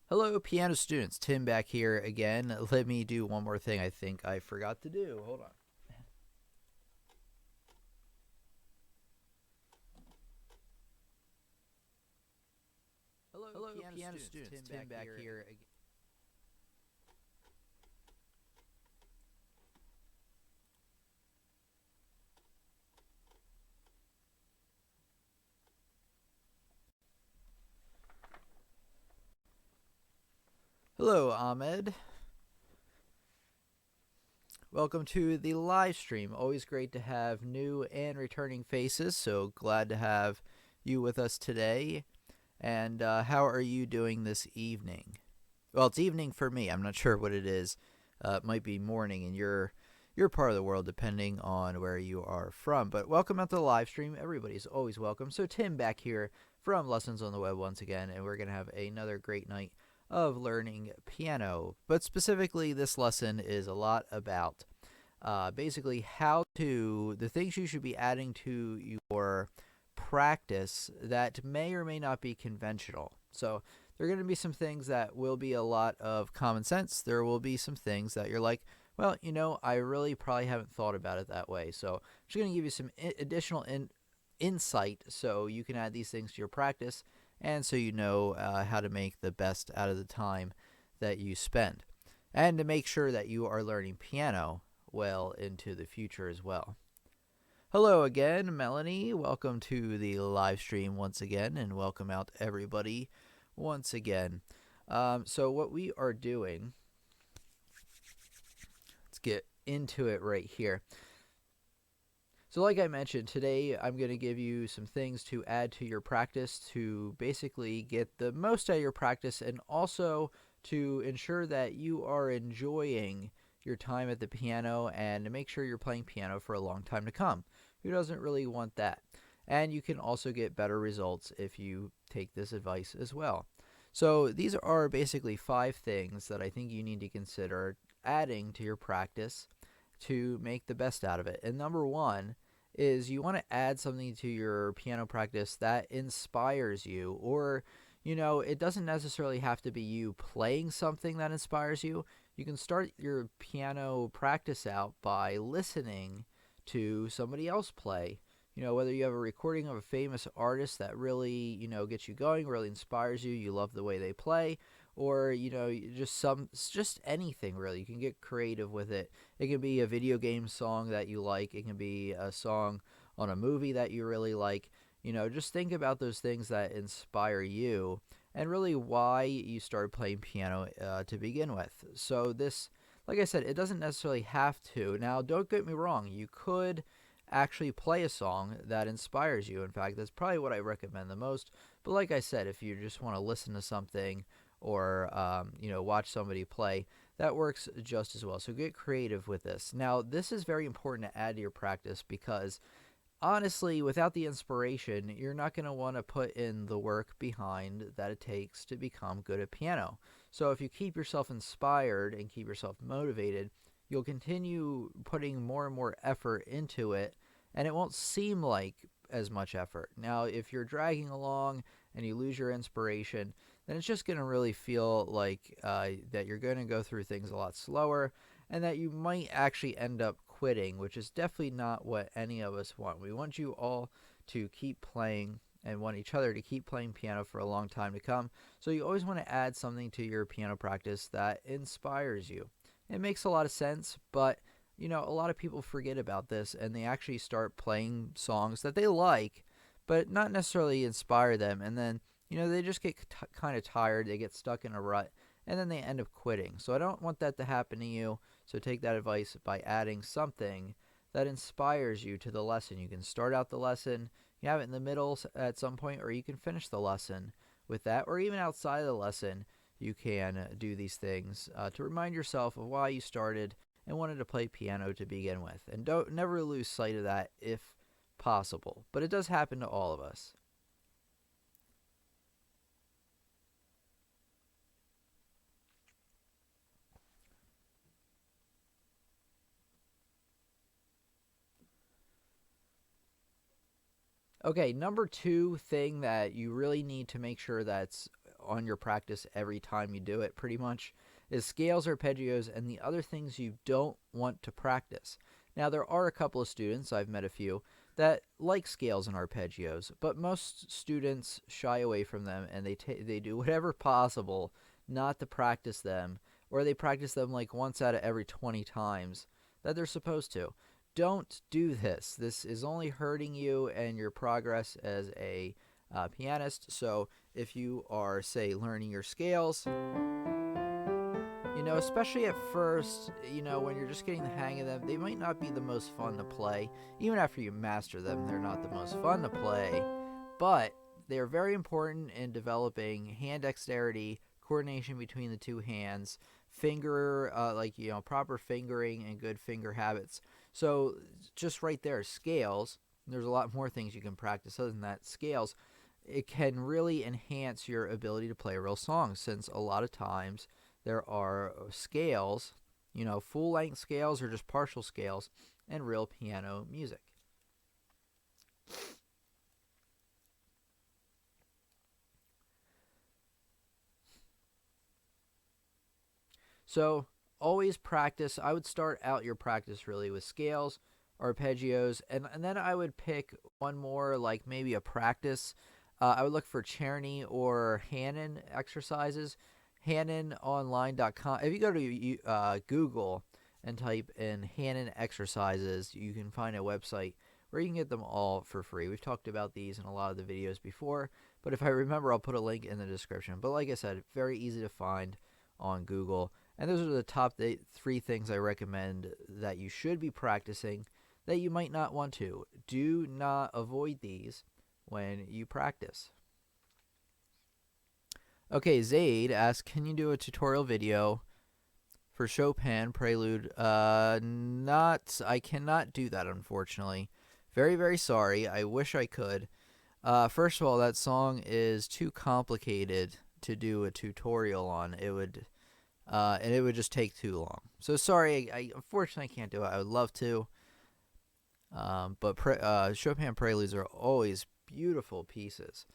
Hello, piano students. Tim back here again. Let me do one more thing I think I forgot to do. Hold on. Hello, piano students. Tim back here again. Hello, Ahmed. Welcome to the live stream. Always great to have new and returning faces, so glad to have you with us today. And how are you doing this evening? Well, it's evening for me. I'm not sure what it is. It might be morning in your part of the world, depending on where you are from. But welcome out to the live stream. Everybody's always welcome. So Tim back here from Lessons on the Web once again, and we're gonna have another great night of learning piano. But specifically, this lesson is a lot about basically the things you should be adding to your practice that may or may not be conventional. So there are going to be some things that will be a lot of common sense. There will be some things that you're like, well, I really probably haven't thought about it that way. So I'm just going to give you some additional insight so you can add these things to your practice and so you know how to make the best out of the time that you spend. And to make sure that you are learning piano well into the future as well. Hello again, Melanie. Welcome to the live stream once again, and welcome out everybody once again. So what we are doing, let's get into it right here. So like I mentioned, today I'm going to give you some things to add to your practice to basically get the most out of your practice and also to ensure that you are enjoying your time at the piano and to make sure you're playing piano for a long time to come. Who doesn't really want that? And you can also get better results if you take this advice as well. So these are basically 5 things that I think you need to consider adding to your practice to make the best out of it. And number 1 is you want to add something to your piano practice that inspires you, or it doesn't necessarily have to be you playing something that inspires you. You can start your piano practice out by listening to somebody else play. Whether you have a recording of a famous artist that really, gets you going, really inspires you, you love the way they play, or just anything really. You can get creative with it. It can be a video game song that you like. It can be a song on a movie that you really like. Just think about those things that inspire you and really why you started playing piano to begin with. So this, like I said, it doesn't necessarily have to. Now, don't get me wrong. You could actually play a song that inspires you. In fact, that's probably what I recommend the most. But like I said, if you just want to listen to something or watch somebody play, that works just as well. So get creative with this. Now, this is very important to add to your practice because honestly, without the inspiration, you're not going to want to put in the work behind that it takes to become good at piano. So if you keep yourself inspired and keep yourself motivated, you'll continue putting more and more effort into it, and it won't seem like as much effort. Now, if you're dragging along and you lose your inspiration, then it's just going to really feel like that you're going to go through things a lot slower and that you might actually end up quitting, which is definitely not what any of us want. We want you all to keep playing and want each other to keep playing piano for a long time to come. So you always want to add something to your piano practice that inspires you. It makes a lot of sense, but a lot of people forget about this and they actually start playing songs that they like, but not necessarily inspire them. And then, they just get kind of tired, they get stuck in a rut, and then they end up quitting. So I don't want that to happen to you. So take that advice by adding something that inspires you to the lesson. You can start out the lesson, you have it in the middle at some point, or you can finish the lesson with that, or even outside of the lesson, you can do these things to remind yourself of why you started and wanted to play piano to begin with. And don't never lose sight of that if possible. But it does happen to all of us. Okay, number 2 thing that you really need to make sure that's on your practice every time you do it, pretty much, is scales, arpeggios, and the other things you don't want to practice. Now, there are a couple of students, I've met a few, that like scales and arpeggios, but most students shy away from them, and they do whatever possible not to practice them, or they practice them like once out of every 20 times that they're supposed to. Don't do this. This is only hurting you and your progress as a pianist. So if you are, say, learning your scales, especially at first, when you're just getting the hang of them, they might not be the most fun to play. Even after you master them, they're not the most fun to play. But they're very important in developing hand dexterity, coordination between the two hands, proper fingering and good finger habits. So just right there, scales, there's a lot more things you can practice other than that. Scales, it can really enhance your ability to play a real song, since a lot of times there are scales, full-length scales or just partial scales, and real piano music. So always practice. I would start out your practice really with scales, arpeggios, and then I would pick one more, like maybe a practice. I would look for Czerny or Hannon exercises. HannonOnline.com. If you go to Google and type in Hannon exercises, you can find a website where you can get them all for free. We've talked about these in a lot of the videos before, but if I remember, I'll put a link in the description. But like I said, very easy to find on Google. And those are the top 3 things I recommend that you should be practicing that you might not want to. Do not avoid these when you practice. Okay, Zaid asks, can you do a tutorial video for Chopin Prelude? I cannot do that, unfortunately. Very, very sorry. I wish I could. First of all, that song is too complicated to do a tutorial on. And it would just take too long. So sorry, I unfortunately can't do it. I would love to. But Chopin Preludes are always beautiful pieces.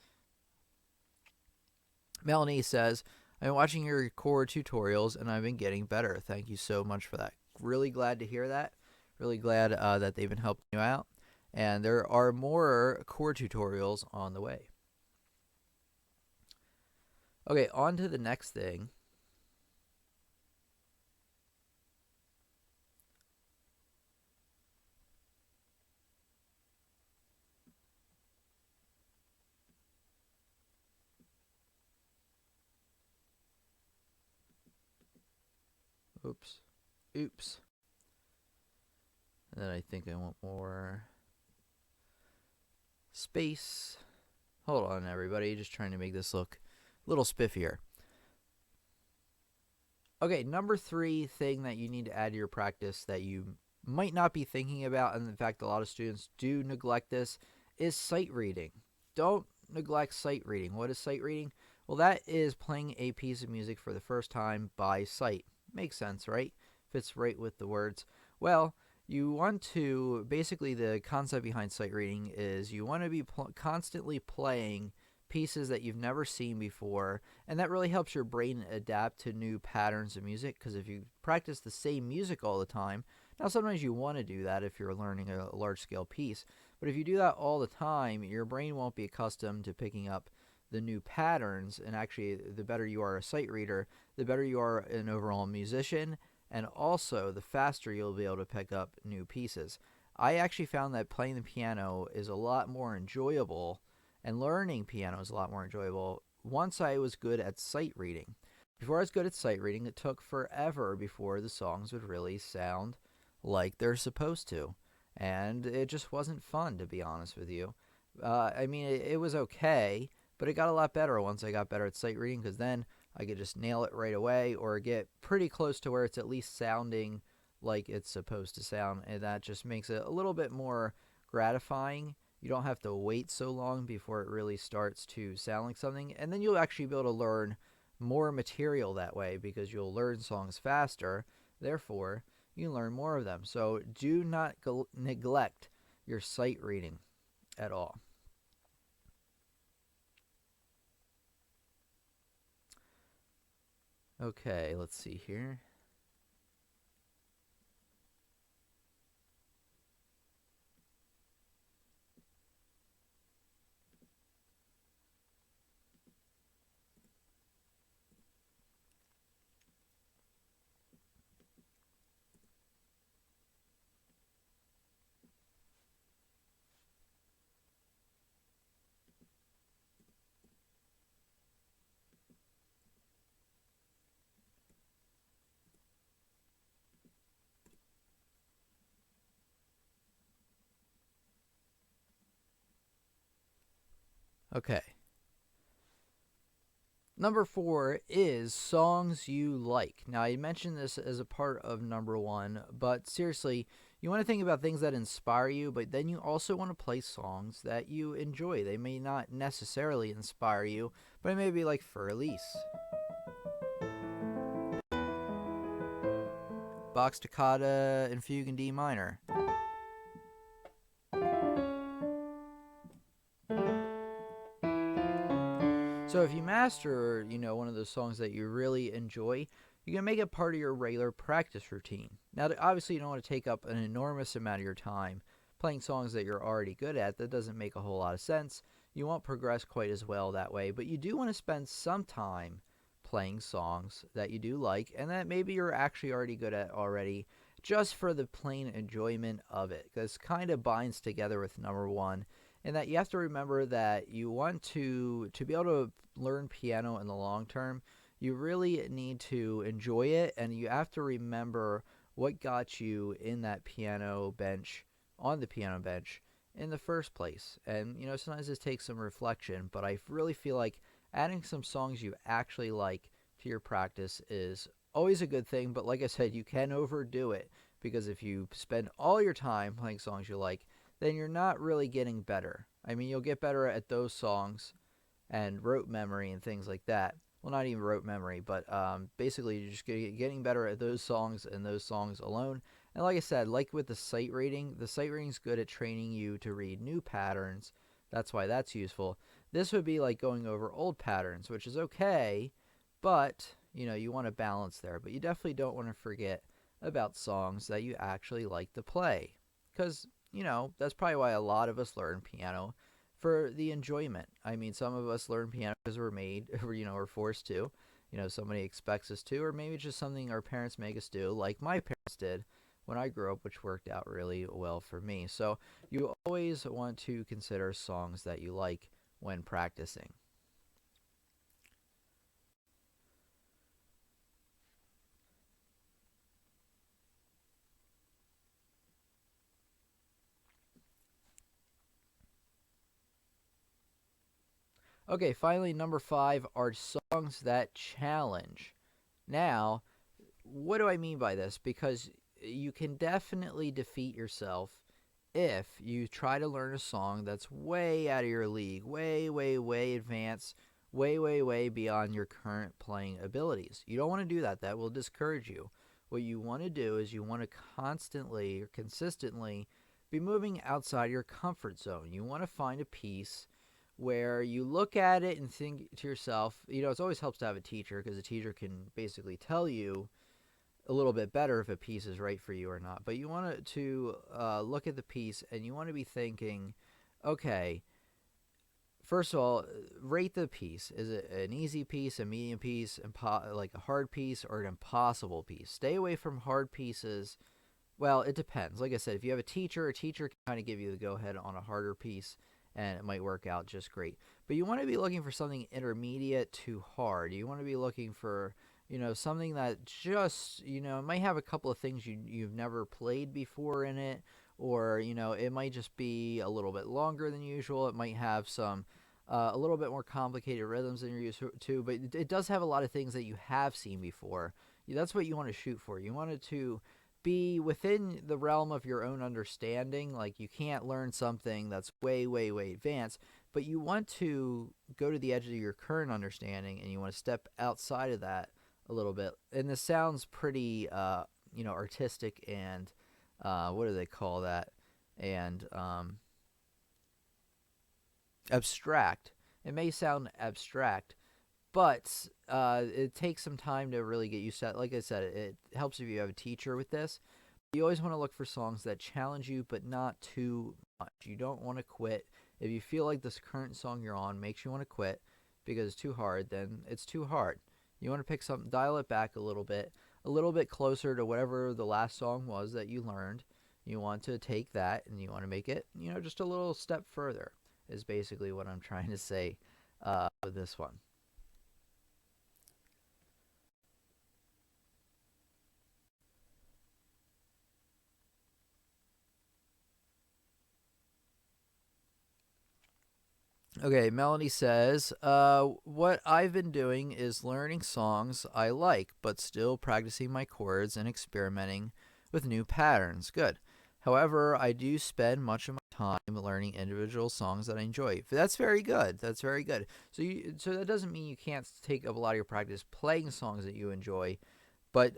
Melanie says, I've been watching your chord tutorials and I've been getting better. Thank you so much for that. Really glad to hear that. Really glad that they've been helping you out. And there are more chord tutorials on the way. Okay, on to the next thing. Oops. And then I think I want more space. Hold on, everybody. Just trying to make this look a little spiffier. Okay, number 3 thing that you need to add to your practice that you might not be thinking about, and in fact a lot of students do neglect this, is sight reading. Don't neglect sight reading. What is sight reading? Well, that is playing a piece of music for the first time by sight. Makes sense, right? Fits right with the words. Well, you want to, basically the concept behind sight reading is you want to be constantly playing pieces that you've never seen before, and that really helps your brain adapt to new patterns of music, because if you practice the same music all the time, now sometimes you want to do that if you're learning a large-scale piece, but if you do that all the time, your brain won't be accustomed to picking up the new patterns, and actually the better you are a sight reader, the better you are an overall musician, and also the faster you'll be able to pick up new pieces. I actually found that playing the piano is a lot more enjoyable, and learning piano is a lot more enjoyable once I was good at sight reading. Before I was good at sight reading, it took forever before the songs would really sound like they're supposed to, and it just wasn't fun, to be honest with you. It was okay, but it got a lot better once I got better at sight reading, because then I could just nail it right away or get pretty close to where it's at least sounding like it's supposed to sound, and that just makes it a little bit more gratifying. You don't have to wait so long before it really starts to sound like something, and then you'll actually be able to learn more material that way, because you'll learn songs faster, therefore you learn more of them. So do not neglect your sight reading at all. Okay, let's see here. Okay. Number 4 is songs you like. Now, I mentioned this as a part of number 1, but seriously, you want to think about things that inspire you, but then you also want to play songs that you enjoy. They may not necessarily inspire you, but it may be like for release. Bach Toccata and Fugue in D minor. So if you master, one of those songs that you really enjoy, you can make it part of your regular practice routine. Now, obviously, you don't want to take up an enormous amount of your time playing songs that you're already good at. That doesn't make a whole lot of sense. You won't progress quite as well that way, but you do want to spend some time playing songs that you do like and that maybe you're actually already good at already, just for the plain enjoyment of it. Because kind of binds together with number 1, and that you have to remember that you want to be able to learn piano in the long term. You really need to enjoy it, and you have to remember what got you in that piano bench, on the piano bench in the first place. And sometimes this takes some reflection, but I really feel like adding some songs you actually like to your practice is always a good thing. But like I said, you can overdo it, because if you spend all your time playing songs you like, then you're not really getting better. I mean, you'll get better at those songs and rote memory and things like that. Well, not even rote memory, but basically you're just getting better at those songs and those songs alone. And like I said, like with the sight reading is good at training you to read new patterns. That's why that's useful. This would be like going over old patterns, which is okay, but you want to balance there. But you definitely don't want to forget about songs that you actually like to play, because that's probably why a lot of us learn piano, for the enjoyment. I mean, some of us learn piano because we're made, or, we're forced to. Somebody expects us to, or maybe it's just something our parents make us do, like my parents did when I grew up, which worked out really well for me. So you always want to consider songs that you like when practicing. Okay, finally, number 5 are songs that challenge. Now, what do I mean by this? Because you can definitely defeat yourself if you try to learn a song that's way out of your league, way, way, way advanced, way, way, way beyond your current playing abilities. You don't want to do that. That will discourage you. What you want to do is you want to constantly or consistently be moving outside your comfort zone. You want to find a piece where you look at it and think to yourself, it always helps to have a teacher, because a teacher can basically tell you a little bit better if a piece is right for you or not. But you want to look at the piece and you want to be thinking, okay, first of all, rate the piece. Is it an easy piece, a medium piece, like a hard piece, or an impossible piece? Stay away from hard pieces. Well, it depends. Like I said, if you have a teacher can kind of give you the go ahead on a harder piece, and it might work out just great. But you want to be looking for something intermediate to hard. You want to be looking for, something that just, it might have a couple of things you've never played before in it, or, it might just be a little bit longer than usual. It might have some, a little bit more complicated rhythms than you're used to, but it does have a lot of things that you have seen before. That's what you want to shoot for. You want it to be within the realm of your own understanding. Like, you can't learn something that's way, way, way advanced, but you want to go to the edge of your current understanding, and you want to step outside of that a little bit. And this sounds pretty, artistic and, what do they call that? And abstract. It may sound abstract, but it takes some time to really get used to it. Like I said, it helps if you have a teacher with this. You always want to look for songs that challenge you, but not too much. You don't want to quit. If you feel like this current song you're on makes you want to quit because it's too hard, then it's too hard. You want to pick something, dial it back a little bit closer to whatever the last song was that you learned. You want to take that and you want to make it, just a little step further, is basically what I'm trying to say with this one. Okay, Melanie says, what I've been doing is learning songs I like, but still practicing my chords and experimenting with new patterns. Good. However, I do spend much of my time learning individual songs that I enjoy. That's very good. That's very good. So that doesn't mean you can't take up a lot of your practice playing songs that you enjoy, but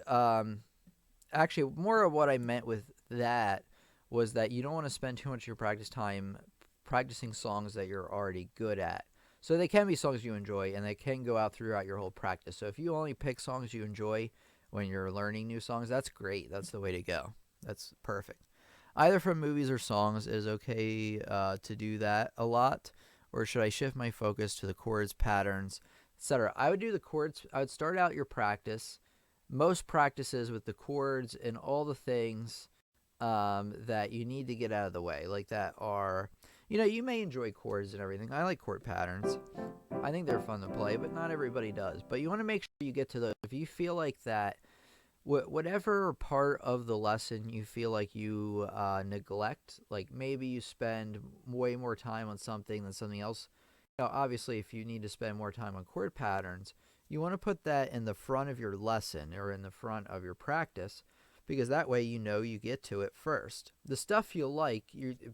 actually, more of what I meant with that was that you don't want to spend too much of your practice time practicing songs that you're already good at. So they can be songs you enjoy, and they can go out throughout your whole practice. So if you only pick songs you enjoy when you're learning new songs, that's great. That's the way to go. That's perfect. Either from movies or songs is okay to do that a lot, or should I shift my focus to the chords, patterns, etc.? I would do the chords. I would start out your practice, most practices with the chords and all the things that you need to get out of the way, like that are, you may enjoy chords and everything. I like chord patterns. I think they're fun to play, but not everybody does. But you want to make sure you get to those. If you feel like that, whatever part of the lesson you feel like you neglect, like maybe you spend way more time on something than something else. Obviously, if you need to spend more time on chord patterns, you want to put that in the front of your lesson or in the front of your practice, because that way you get to it first. The stuff you like,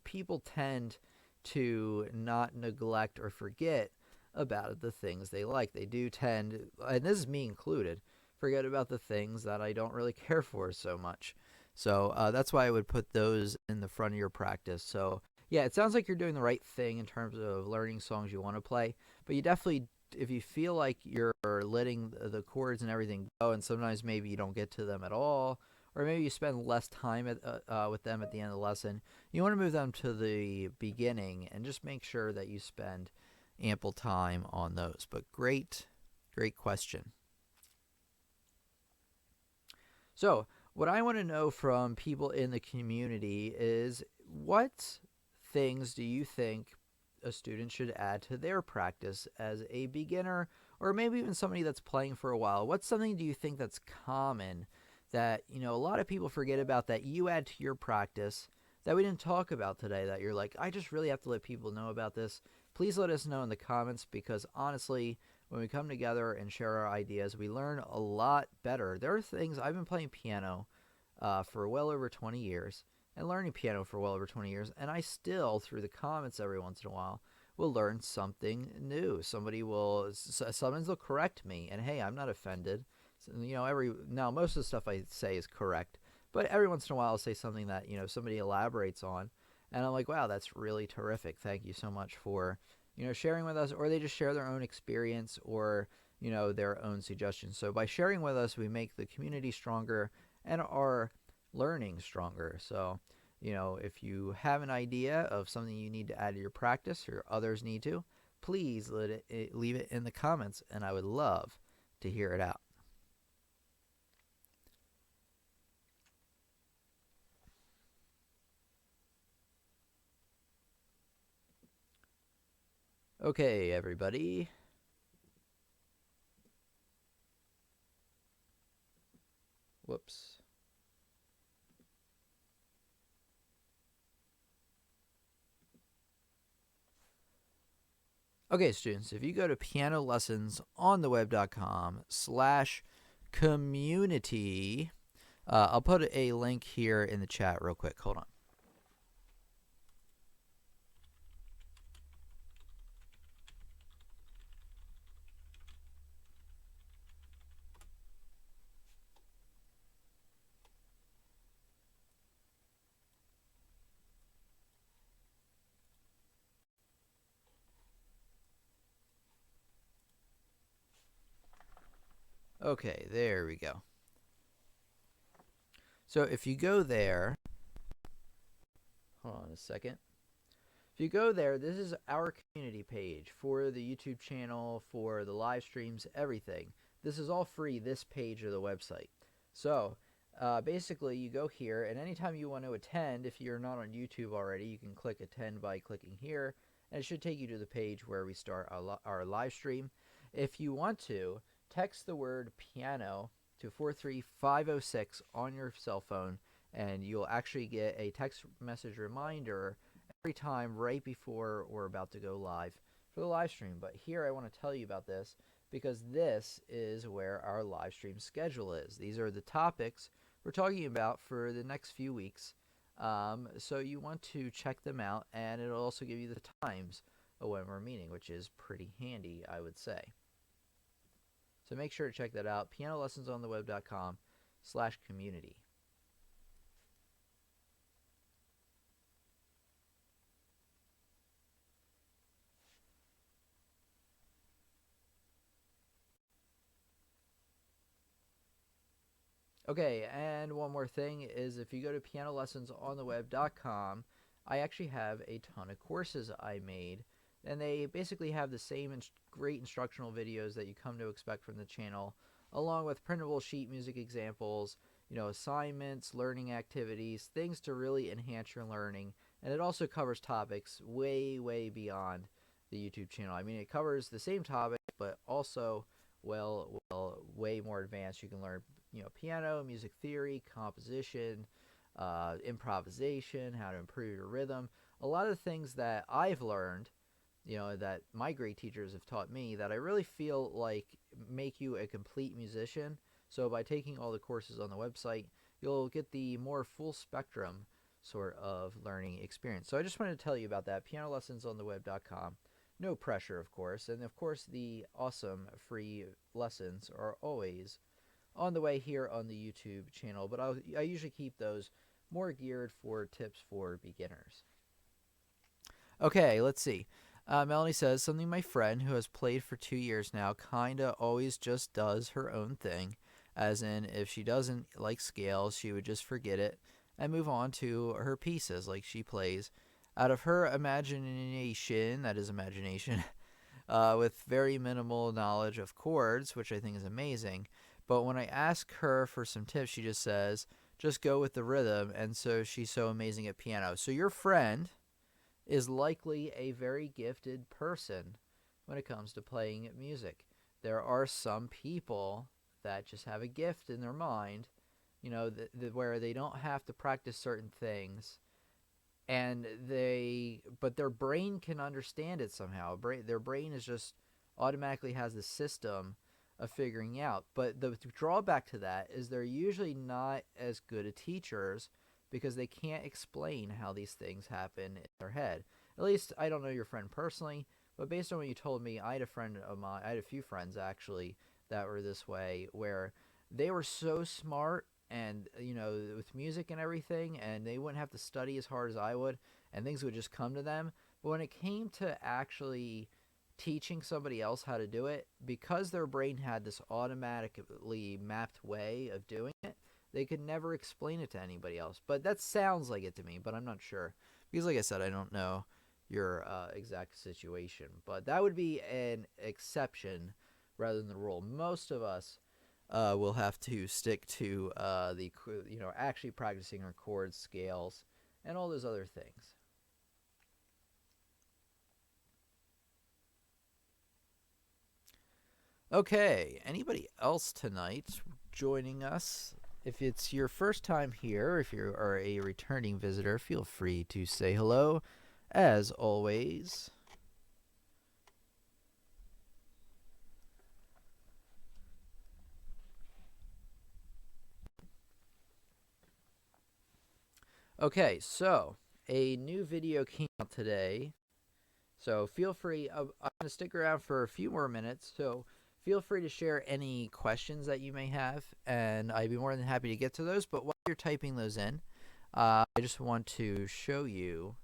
people tend to not neglect or forget about the things they like. They do tend, and this is me included, forget about the things that I don't really care for so much. So that's why I would put those in the front of your practice. So yeah, it sounds like you're doing the right thing in terms of learning songs you want to play, but you definitely, if you feel like you're letting the chords and everything go, and sometimes maybe you don't get to them at all, or maybe you spend less time with them at the end of the lesson, you want to move them to the beginning and just make sure that you spend ample time on those. But great, great question. So, what I want to know from people in the community is, what things do you think a student should add to their practice as a beginner, or maybe even somebody that's playing for a while? What's something do you think that's common that, a lot of people forget about, that you add to your practice that we didn't talk about today, that you're like, I just really have to let people know about this? Please let us know in the comments, because honestly, when we come together and share our ideas, we learn a lot better. There are things, I've been playing piano for well over 20 years and learning piano for well over 20 years, and I still, through the comments every once in a while, will learn something new. Someone will correct me, and hey, I'm not offended. So, now most of the stuff I say is correct, but every once in a while I'll say something that, somebody elaborates on, and I'm like, wow, that's really terrific. Thank you so much for, sharing with us. Or they just share their own experience, or, their own suggestions. So by sharing with us, we make the community stronger and our learning stronger. So, if you have an idea of something you need to add to your practice, or others need to, please leave it in the comments, and I would love to hear it out. Okay, everybody. Whoops. Okay, students, if you go to pianolessonsontheweb.com/community, I'll put a link here in the chat real quick. Hold on. Okay, there we go. So if you go there, hold on a second. If you go there, this is our community page for the YouTube channel, for the live streams, everything. This is all free, this page of the website. So basically, you go here, and anytime you want to attend, if you're not on YouTube already, you can click attend by clicking here, and it should take you to the page where we start our live stream. If you want to, text the word piano to 43506 on your cell phone, and you'll actually get a text message reminder every time right before we're about to go live for the live stream. But here I want to tell you about this because this is where our live stream schedule is. These are the topics we're talking about for the next few weeks. So you want to check them out, and it'll also give you the times of when we're meeting, which is pretty handy, I would say. So make sure to check that out, pianolessonsontheweb.com/community. Okay, and one more thing is if you go to pianolessonsontheweb.com, I actually have a ton of courses I made, and they basically have the same great instructional videos that you come to expect from the channel, along with printable sheet music examples, assignments, learning activities, things to really enhance your learning, and it also covers topics way, way beyond the YouTube channel. I mean, it covers the same topic, but also, well, way more advanced. You can learn piano, music theory, composition, improvisation, how to improve your rhythm. A lot of the things that I've learned, that my great teachers have taught me that I really feel like make you a complete musician. So by taking all the courses on the website, you'll get the more full spectrum sort of learning experience. So I just wanted to tell you about that, pianolessonsontheweb.com. No pressure, of course. And of course, the awesome free lessons are always on the way here on the YouTube channel, but I usually keep those more geared for tips for beginners. Okay, let's see. Melanie says, something my friend who has played for 2 years now kinda always just does her own thing, as in if she doesn't like scales, she would just forget it and move on to her pieces like she plays out of her imagination, that is imagination, with very minimal knowledge of chords, which I think is amazing. But when I ask her for some tips, she just says, just go with the rhythm, and so she's so amazing at piano. So your friend is likely a very gifted person when it comes to playing music. There are some people that just have a gift in their mind, where they don't have to practice certain things, and but their brain can understand it somehow. Their brain is just automatically has the system of figuring out. But the drawback to that is they're usually not as good at teachers because they can't explain how these things happen in their head. At least I don't know your friend personally, but based on what you told me, I had a few friends actually that were this way, where they were so smart and with music and everything, and they wouldn't have to study as hard as I would, and things would just come to them. But when it came to actually teaching somebody else how to do it, because their brain had this automatically mapped way of doing it, they could never explain it to anybody else. But that sounds like it to me, but I'm not sure. Because like I said, I don't know your exact situation. But that would be an exception rather than the rule. Most of us will have to stick to actually practicing our chords, scales, and all those other things. Okay, anybody else tonight joining us? If it's your first time here, if you are a returning visitor, feel free to say hello, as always. Okay, so a new video came out today, so feel free. I'm going to stick around for a few more minutes, so feel free to share any questions that you may have, and I'd be more than happy to get to those. But while you're typing those in, I just want to show you,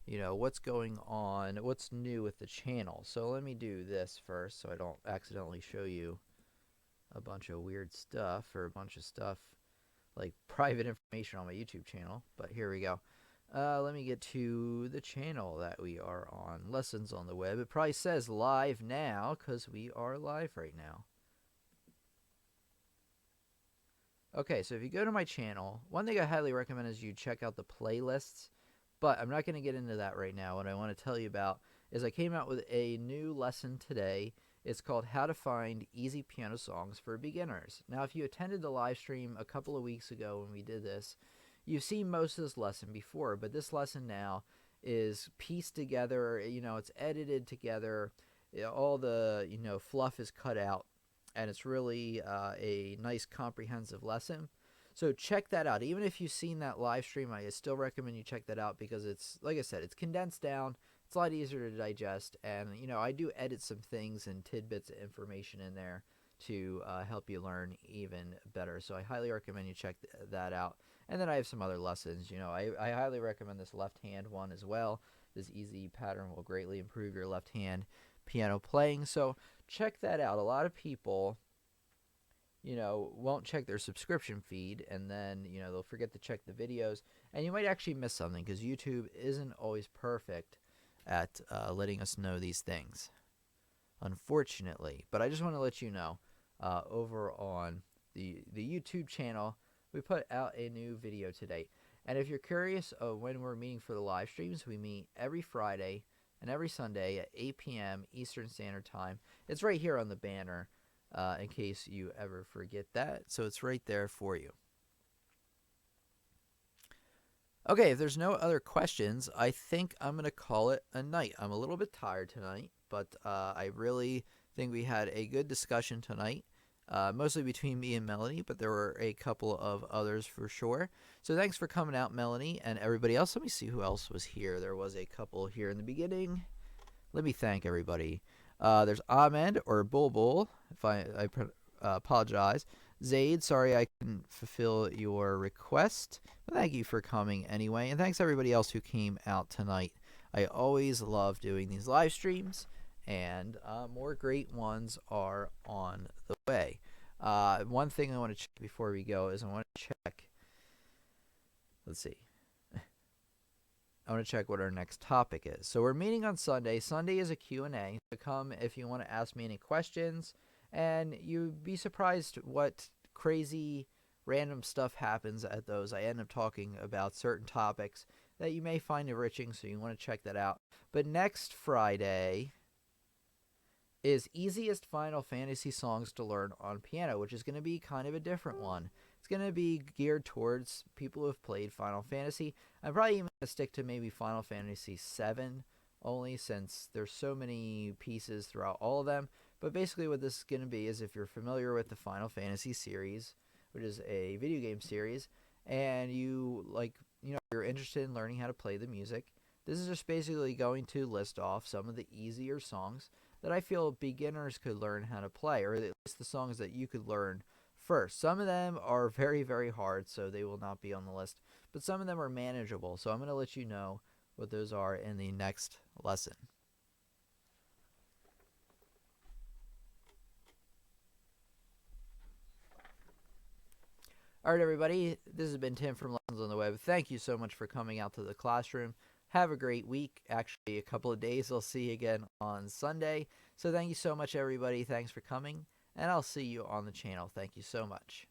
what's going on, what's new with the channel. So let me do this first so I don't accidentally show you a bunch of weird stuff, or a bunch of stuff like private information on my YouTube channel, but here we go. Let me get to the channel that we are on, Lessons on the Web. It probably says live now because we are live right now. Okay, so if you go to my channel, one thing I highly recommend is you check out the playlists, but I'm not going to get into that right now. What I want to tell you about is I came out with a new lesson today. It's called How to Find Easy Piano Songs for Beginners. Now, if you attended the live stream a couple of weeks ago when we did this, you've seen most of this lesson before, but this lesson now is pieced together. It's edited together. All the, fluff is cut out, and it's really a nice comprehensive lesson. So check that out. Even if you've seen that live stream, I still recommend you check that out because it's, like I said, it's condensed down. It's a lot easier to digest, and I do edit some things and tidbits of information in there to help you learn even better. So I highly recommend you check that out. And then I have some other lessons. I highly recommend this left hand one as well. This easy pattern will greatly improve your left hand piano playing. So check that out. A lot of people won't check their subscription feed, and then, they'll forget to check the videos, and you might actually miss something because YouTube isn't always perfect at letting us know these things, unfortunately. But I just want to let you know, over on the YouTube channel, we put out a new video today. And if you're curious when we're meeting for the live streams, we meet every Friday and every Sunday at 8 p.m. Eastern Standard Time. It's right here on the banner, in case you ever forget that. So it's right there for you. Okay, if there's no other questions, I think I'm going to call it a night. I'm a little bit tired tonight, but I really think we had a good discussion tonight, mostly between me and Melanie, but there were a couple of others for sure. So thanks for coming out, Melanie, and everybody else. Let me see who else was here. There was a couple here in the beginning. Let me thank everybody. There's Ahmed, or Bulbul, if I apologize. Zaid, sorry I couldn't fulfill your request, but thank you for coming anyway. And thanks everybody else who came out tonight. I always love doing these live streams, and more great ones are on the way. One thing I want to check before we go is I want to check, let's see. I want to check what our next topic is. So we're meeting on Sunday. Sunday is a Q&A. So come if you want to ask me any questions. And you'd be surprised what crazy random stuff happens at those. I end up talking about certain topics that you may find enriching, so you want to check that out. But next Friday is Easiest Final Fantasy Songs to Learn on Piano, which is going to be kind of a different one. It's going to be geared towards people who have played Final Fantasy. I'm probably even going to stick to maybe Final Fantasy VII only, since there's so many pieces throughout all of them. But basically what this is going to be is if you're familiar with the Final Fantasy series, which is a video game series, and you're interested in learning how to play the music, this is just basically going to list off some of the easier songs that I feel beginners could learn how to play, or at least the songs that you could learn first. Some of them are very, very hard, so they will not be on the list, but some of them are manageable, so I'm going to let you know what those are in the next lesson. All right, everybody, this has been Tim from Lessons on the Web. Thank you so much for coming out to the classroom. Have a great week. Actually, a couple of days. I'll see you again on Sunday. So thank you so much, everybody. Thanks for coming, and I'll see you on the channel. Thank you so much.